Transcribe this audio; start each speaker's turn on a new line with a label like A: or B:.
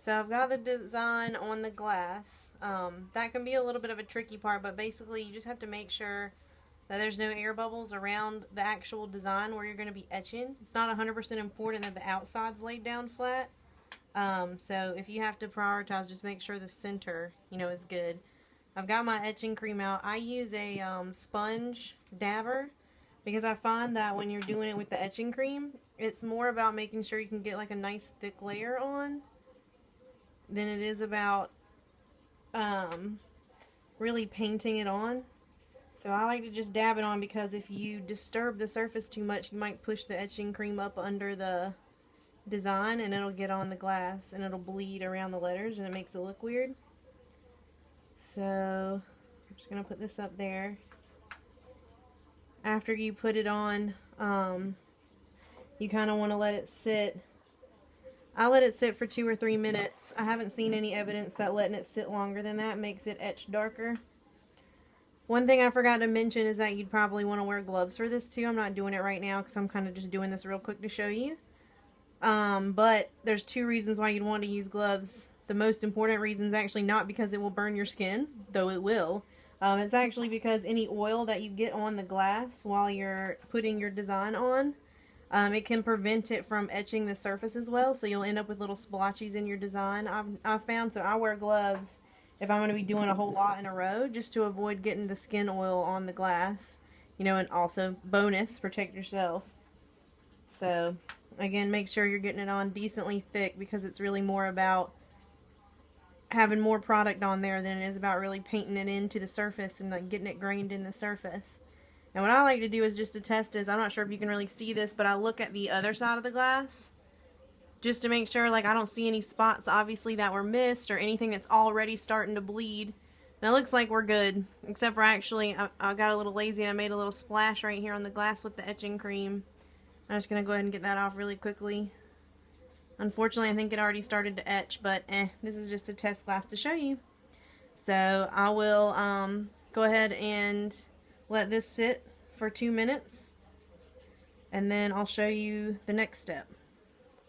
A: So I've got the design on the glass. That can be a little bit of a tricky part, but basically you just have to make sure that there's no air bubbles around the actual design where you're going to be etching. It's not 100% important that the outside's laid down flat. So if you have to prioritize, just make sure the center, is good. I've got my etching cream out. I use a sponge dabber because I find that when you're doing it with the etching cream, it's more about making sure you can get like a nice thick layer on than it is about really painting it on. So I like to just dab it on because if you disturb the surface too much, you might push the etching cream up under the design and it'll get on the glass and it'll bleed around the letters and it makes it look weird. So I'm just going to put this up there. After you put it on, you kind of want to let it sit. I let it sit for 2 or 3 minutes. I haven't seen any evidence that letting it sit longer than that makes it etch darker. One thing I forgot to mention is that you'd probably want to wear gloves for this too. I'm not doing it right now because I'm kind of just doing this real quick to show you. But there's 2 reasons why you'd want to use gloves. The most important reason is actually not because it will burn your skin, though it will. It's actually because any oil that you get on the glass while you're putting your design on, it can prevent it from etching the surface as well, so you'll end up with little splotches in your design. I've found, so I wear gloves if I'm going to be doing a whole lot in a row, just to avoid getting the skin oil on the glass, and also, bonus, protect yourself. So, again, make sure you're getting it on decently thick because it's really more about having more product on there than it is about really painting it into the surface and like getting it grained in the surface. And what I like to do is just to test is, I'm not sure if you can really see this, but I look at the other side of the glass just to make sure like I don't see any spots obviously that were missed or anything that's already starting to bleed. And it looks like we're good, except for actually I got a little lazy and I made a little splash right here on the glass with the etching cream. I'm just going to go ahead and get that off really quickly. Unfortunately, I think it already started to etch, but this is just a test glass to show you. So I will go ahead and let this sit for 2 minutes, and then I'll show you the next step.